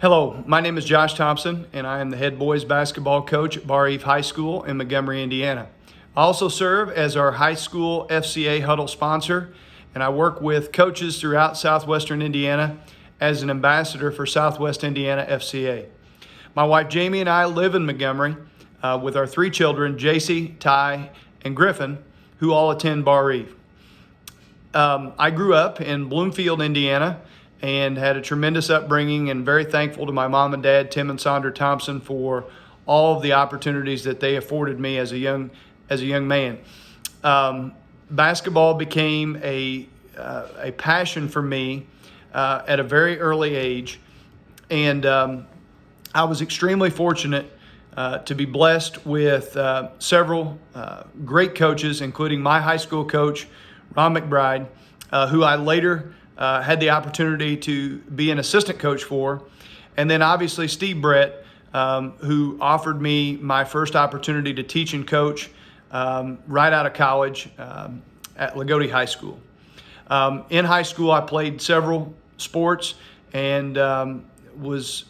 Hello, my name is Josh Thompson, and I am the head boys basketball coach at Bar Eve High School in Montgomery, Indiana. I also serve as our high school FCA huddle sponsor, and I work with coaches throughout southwestern Indiana as an ambassador for Southwest Indiana FCA. My wife Jamie and I live in Montgomery with our 3 children, JC, Ty, and Griffin, who all attend Bar Eve. I grew up in Bloomfield, Indiana, and had a tremendous upbringing, and very thankful to my mom and dad, Tim and Sandra Thompson, for all of the opportunities that they afforded me as a young man. Basketball became a passion for me at a very early age, and I was extremely fortunate to be blessed with several great coaches, including my high school coach, Ron McBride, who I later had the opportunity to be an assistant coach for. And then obviously Steve Brett, who offered me my first opportunity to teach and coach right out of college at Lagodi High School. In high school, I played several sports and was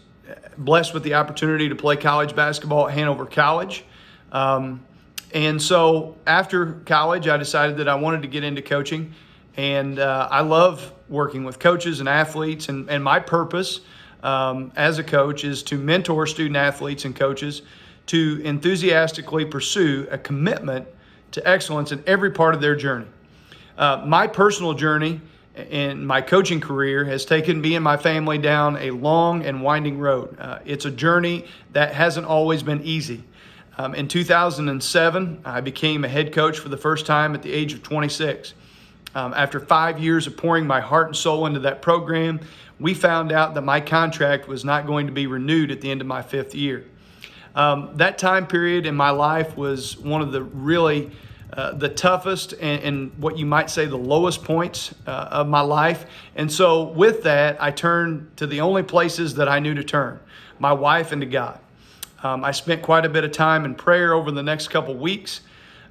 blessed with the opportunity to play college basketball at Hanover College. And so after college, I decided that I wanted to get into coaching. And I love working with coaches and athletes. And my purpose as a coach is to mentor student athletes and coaches to enthusiastically pursue a commitment to excellence in every part of their journey. My personal journey in my coaching career has taken me and my family down a long and winding road. It's a journey that hasn't always been easy. In 2007, I became a head coach for the first time at the age of 26. After 5 years of pouring my heart and soul into that program, we found out that my contract was not going to be renewed at the end of my 5th year. That time period in my life was one of the really the toughest and what you might say the lowest points of my life. And so with that, I turned to the only places that I knew to turn, my wife and to God. I spent quite a bit of time in prayer over the next couple weeks.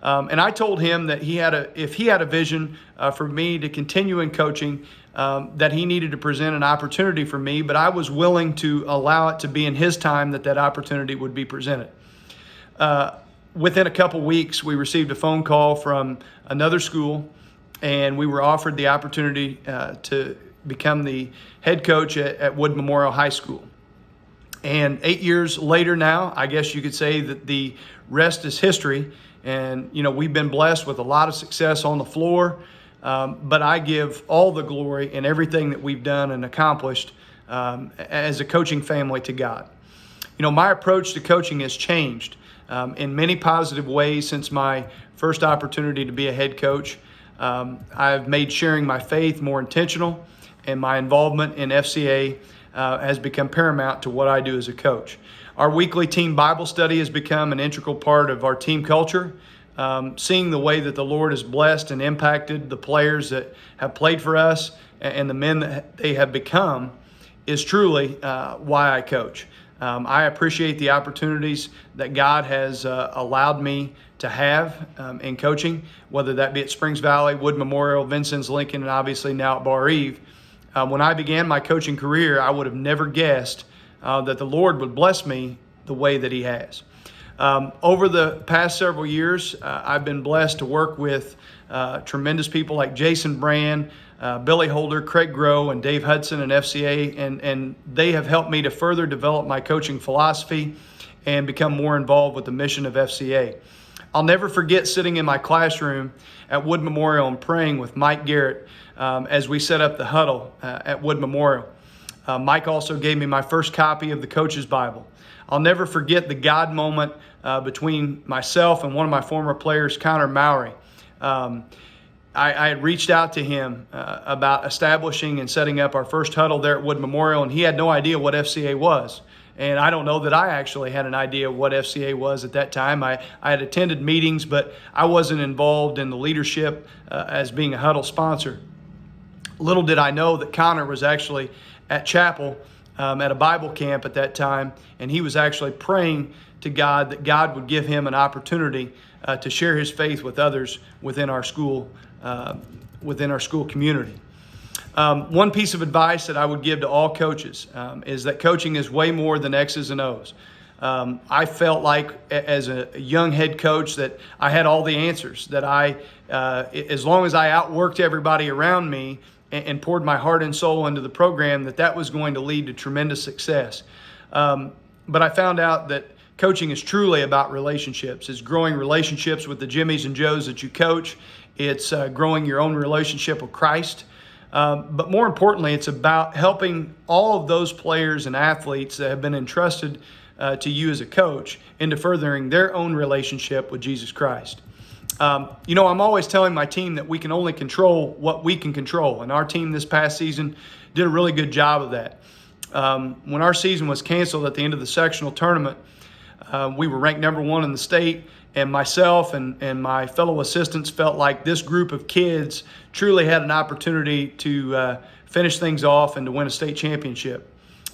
And I told him that if he had a vision for me to continue in coaching, that he needed to present an opportunity for me, but I was willing to allow it to be in his time that opportunity would be presented. Within a couple weeks, we received a phone call from another school, and we were offered the opportunity to become the head coach at Wood Memorial High School. And 8 years later now, I guess you could say that the rest is history. And, we've been blessed with a lot of success on the floor, but I give all the glory in everything that we've done and accomplished as a coaching family to God. My approach to coaching has changed in many positive ways since my first opportunity to be a head coach. I've made sharing my faith more intentional, and my involvement in FCA has become paramount to what I do as a coach. Our weekly team Bible study has become an integral part of our team culture. Seeing the way that the Lord has blessed and impacted the players that have played for us and the men that they have become is truly why I coach. I appreciate the opportunities that God has allowed me to have in coaching, whether that be at Springs Valley, Wood Memorial, Vincennes, Lincoln, and obviously now at Bar Eve. When I began my coaching career, I would have never guessed that the Lord would bless me the way that He has. Over the past several years, I've been blessed to work with tremendous people like Jason Brand, Billy Holder, Craig Groh, and Dave Hudson and FCA, and they have helped me to further develop my coaching philosophy and become more involved with the mission of FCA. I'll never forget sitting in my classroom at Wood Memorial and praying with Mike Garrett as we set up the huddle at Wood Memorial. Mike also gave me my first copy of the Coach's Bible. I'll never forget the God moment between myself and one of my former players, Connor Mowry. I had reached out to him about establishing and setting up our first huddle there at Wood Memorial, and he had no idea what FCA was. And I don't know that I actually had an idea of what FCA was at that time. I had attended meetings, but I wasn't involved in the leadership as being a huddle sponsor. Little did I know that Connor was actually at chapel at a Bible camp at that time, and he was actually praying to God that God would give him an opportunity to share his faith with others within our school community. One piece of advice that I would give to all coaches is that coaching is way more than X's and O's. I felt like as a young head coach that I had all the answers, that as long as I outworked everybody around me and poured my heart and soul into the program, that was going to lead to tremendous success. But I found out that coaching is truly about relationships. It's growing relationships with the Jimmies and Joes that you coach. It's growing your own relationship with Christ. But more importantly, it's about helping all of those players and athletes that have been entrusted to you as a coach into furthering their own relationship with Jesus Christ. I'm always telling my team that we can only control what we can control. And our team this past season did a really good job of that. When our season was canceled at the end of the sectional tournament, we were ranked number 1 in the state, and myself and my fellow assistants felt like this group of kids truly had an opportunity to finish things off and to win a state championship.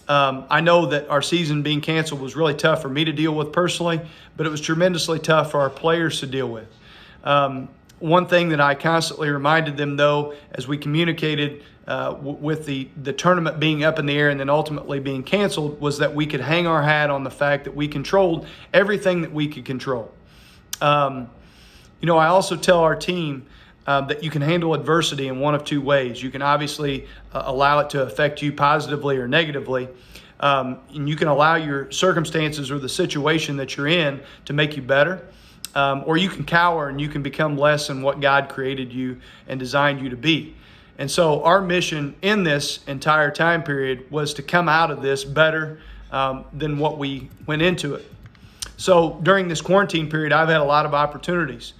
I know that our season being canceled was really tough for me to deal with personally, but it was tremendously tough for our players to deal with. One thing that I constantly reminded them, though, as we communicated with the tournament being up in the air and then ultimately being canceled, was that we could hang our hat on the fact that we controlled everything that we could control. I also tell our team that you can handle adversity in one of two ways. You can obviously allow it to affect you positively or negatively. And you can allow your circumstances or the situation that you're in to make you better. Or you can cower and you can become less than what God created you and designed you to be. And so our mission in this entire time period was to come out of this better than what we went into it. So during this quarantine period, I've had a lot of opportunities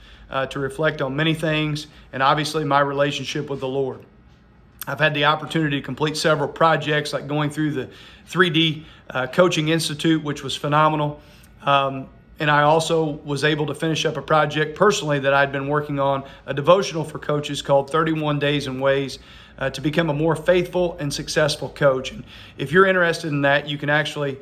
to reflect on many things, and obviously my relationship with the Lord. I've had the opportunity to complete several projects, like going through the 3D Coaching Institute, which was phenomenal. And I also was able to finish up a project personally that I'd been working on, a devotional for coaches called 31 Days and Ways to become a more faithful and successful coach. And if you're interested in that, you can actually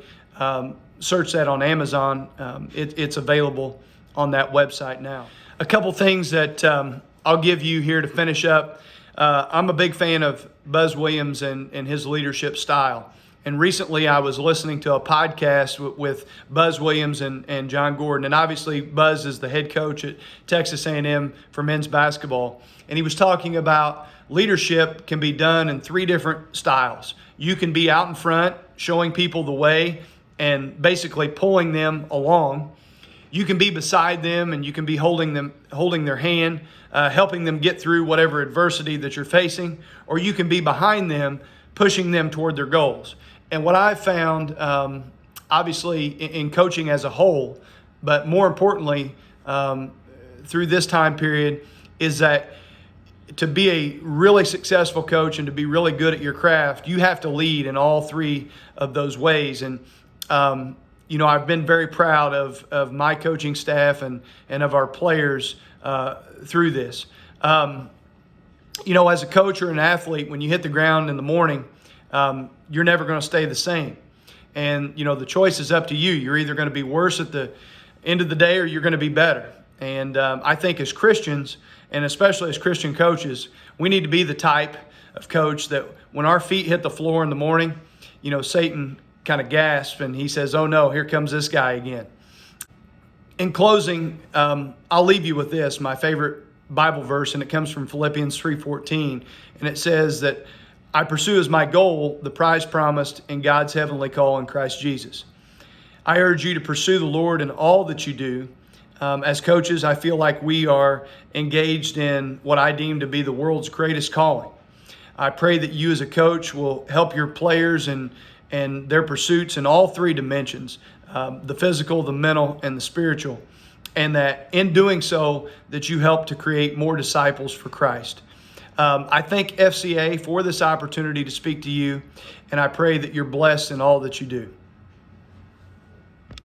search that on Amazon. It's available on that website now. A couple things that I'll give you here to finish up. I'm a big fan of Buzz Williams and his leadership style. And recently I was listening to a podcast with Buzz Williams and John Gordon. And obviously Buzz is the head coach at Texas A&M for men's basketball. And he was talking about leadership can be done in 3 different styles. You can be out in front, showing people the way and basically pulling them along. You can be beside them and you can be holding their hand, helping them get through whatever adversity that you're facing. Or you can be behind them, pushing them toward their goals. And what I've found, obviously in coaching as a whole, but more importantly through this time period, is that to be a really successful coach and to be really good at your craft, you have to lead in all 3 of those ways. And I've been very proud of my coaching staff and of our players through this. As a coach or an athlete, when you hit the ground in the morning, you're never going to stay the same. And, the choice is up to you. You're either going to be worse at the end of the day or you're going to be better. And I think as Christians, and especially as Christian coaches, we need to be the type of coach that when our feet hit the floor in the morning, Satan kind of gasps and he says, "Oh no, here comes this guy again." In closing, I'll leave you with this, my favorite Bible verse, and it comes from Philippians 3:14. And it says that I pursue as my goal the prize promised in God's heavenly call in Christ Jesus. I urge you to pursue the Lord in all that you do. As coaches, I feel like we are engaged in what I deem to be the world's greatest calling. I pray that you as a coach will help your players and their pursuits in all 3 dimensions, the physical, the mental, and the spiritual. And that in doing so, that you help to create more disciples for Christ. I thank FCA for this opportunity to speak to you, and I pray that you're blessed in all that you do.